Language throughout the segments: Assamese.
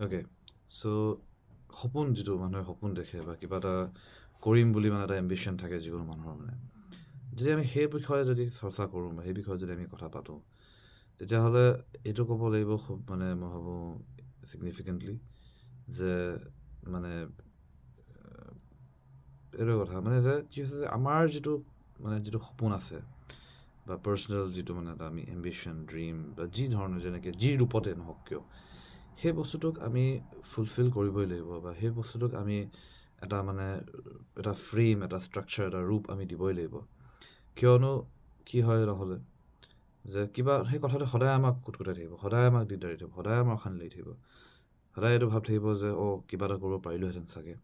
অ'কে চ' সপোন যিটো মানুহে সপোন দেখে বা কিবা এটা কৰিম বুলি মানে এটা এম্বিশ্যন থাকে যিকোনো মানুহৰ মানে যদি আমি সেই বিষয়ে যদি চৰ্চা কৰোঁ বা সেই বিষয়ে যদি আমি কথা পাতোঁ তেতিয়াহ'লে এইটো ক'ব লাগিব খুব মানে মই ভাবোঁ ছিগনিফিকেণ্টলি যে মানে এইটো কথা মানে যে কি হৈছে যে আমাৰ যিটো সপোন আছে বা পাৰ্চনেল যিটো মানে এটা আমি এম্বিশ্যন ড্ৰিম বা যি ধৰণৰ যেনেকৈ যি ৰূপতে নহওক কিয় সেই বস্তুটোক আমি ফুলফিল কৰিবই লাগিব বা সেই বস্তুটোক আমি এটা মানে এটা ফ্ৰেম এটা ষ্ট্ৰাকচাৰ এটা ৰূপ আমি দিবই লাগিব কিয়নো কি হয় নহ'লে যে কিবা সেই কথাটো সদায় আমাক কুটকুটাই থাকিব সদায় আমাক দিগদাৰি থাকিব সদায় আমাৰ অশান্তি লাগি থাকিব সদায় এইটো ভাৱ থাকিব যে কিবা এটা কৰিব পাৰিলোহেঁতেন চাগে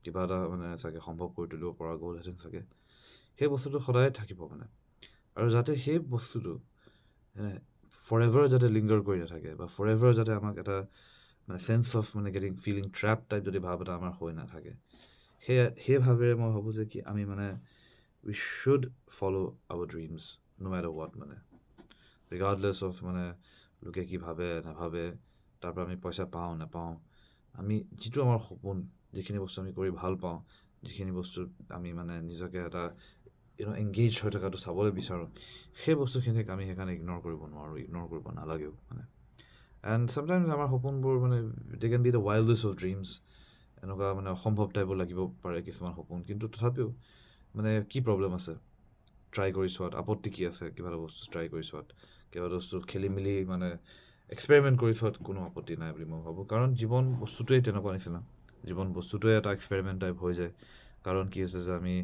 কিবা এটা মানে চাগে সম্ভৱ কৰি তুলিব পৰা গ'লহেঁতেন চাগে সেই বস্তুটো সদায় থাকিব মানে আৰু যাতে সেই বস্তুটো ফৰ এভাৰ যাতে লিংগাৰ কৰি নাথাকে বা ফৰ এভাৰ যাতে আমাক এটা মানে চেন্স অফ মানে ফিলিং ট্ৰেপ টাইপ যদি ভাৱ এটা আমাৰ হৈ নাথাকে সেই ভাৱেৰে মই ভাবোঁ যে কি আমি মানে we should follow' our dreams no' matter what মানে ৰিগাৰ্ডলেছ অফ মানে লোকে কি ভাবে নাভাবে তাৰ পৰা আমি পইচা পাওঁ নাপাওঁ আমি যিটো আমাৰ সপোন যিখিনি বস্তু আমি কৰি ভাল পাওঁ যিখিনি বস্তুত আমি মানে নিজকে এটা এংগেজ হৈ থকাটো চাবলৈ বিচাৰোঁ সেই বস্তুখিনিক আমি সেইকাৰণে ইগন'ৰ কৰিব নোৱাৰোঁ ইগন'ৰ কৰিব নালাগেও মানে এণ্ড চামটাইমছ আমাৰ সপোনবোৰ মানে they can be the wildest of dreams এনেকুৱা মানে অসম্ভৱ টাইপৰ লাগিব পাৰে কিছুমান সপোন কিন্তু তথাপিও মানে কি প্ৰব্লেম আছে ট্ৰাই কৰি চোৱাত আপত্তি কি আছে কিবা এটা বস্তু ট্ৰাই কৰি চোৱাত কিবা এটা বস্তু খেলি মেলি মানে এক্সপেৰিমেণ্ট কৰি চোৱাত কোনো আপত্তি নাই বুলি মই ভাবোঁ কাৰণ জীৱন বস্তুটোৱেই তেনেকুৱা নিচিনা জীৱন বস্তুটোৱে এটা এক্সপেৰিমেণ্ট টাইপ হৈ যায় কাৰণ কি হৈছে যে আমি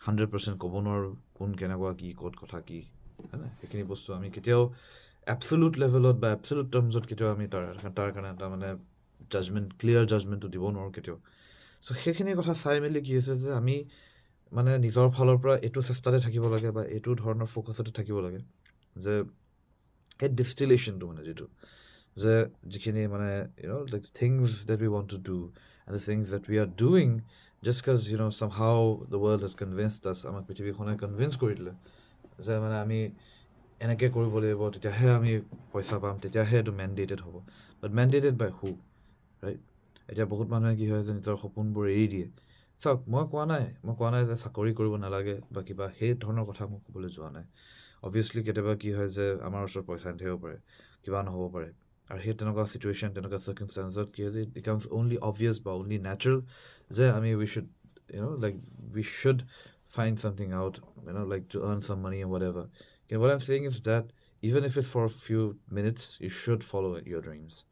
100% ক'ব নোৱাৰোঁ কোন কেনেকুৱা কি ক'ত কথা কি হয়নে সেইখিনি বস্তু আমি কেতিয়াও এবচলুট লেভেলত বা এবচলুট টাৰ্মছত কেতিয়াও আমি তাৰ কাৰণে এটা মানে ক্লিয়াৰ জাজমেণ্টটো দিব নোৱাৰোঁ কেতিয়াও চ' সেইখিনি কথা চাই মেলি কি হৈছে যে আমি মানে নিজৰ ফালৰ পৰা এইটো চেষ্টাতে থাকিব লাগে বা এইটো ধৰণৰ ফ'কাছতে থাকিব লাগে যে সেই ডিষ্টিলেশ্যনটো মানে যিটো যে যিখিনি মানে like things date we want to do and the things date we are doing just কাজ চামহাউ দ্য ৱৰ্ল্ড হেজ কনভিন্সড আছ আমাক পৃথিৱীখনে কনভিন্স কৰি দিলে যে মানে আমি এনেকৈ কৰিব লাগিব তেতিয়াহে আমি পইচা পাম তেতিয়াহে এইটো মেণ্ডেটেড হ'ব বাট মেণ্ডেটেড বাই হু ৰাইট এতিয়া বহুত মানুহে কি হয় যে নিজৰ সপোনবোৰ এৰি দিয়ে চাওক মই কোৱা নাই যে চাকৰি কৰিব নালাগে বা কিবা সেই ধৰণৰ কথা মই ক'বলৈ যোৱা নাই অবভিয়াছলি কেতিয়াবা কি হয় যে আমাৰ ওচৰত পইচা নাথাকিব পাৰে কিবা নহ'ব পাৰে আৰু সেই তেনেকুৱা চিটুৱেশ্যন তেনেকুৱা চাৰ্কামষ্টেঞ্চত কি হয় যে ইট বিকামছ অনলি অবভিয়াছ বা অনলি নেচাৰেল যে আমি উই should find something out, like to earn some money or whatever. Okay, what I'm saying is that even if it's for a few minutes, you should follow your dreams.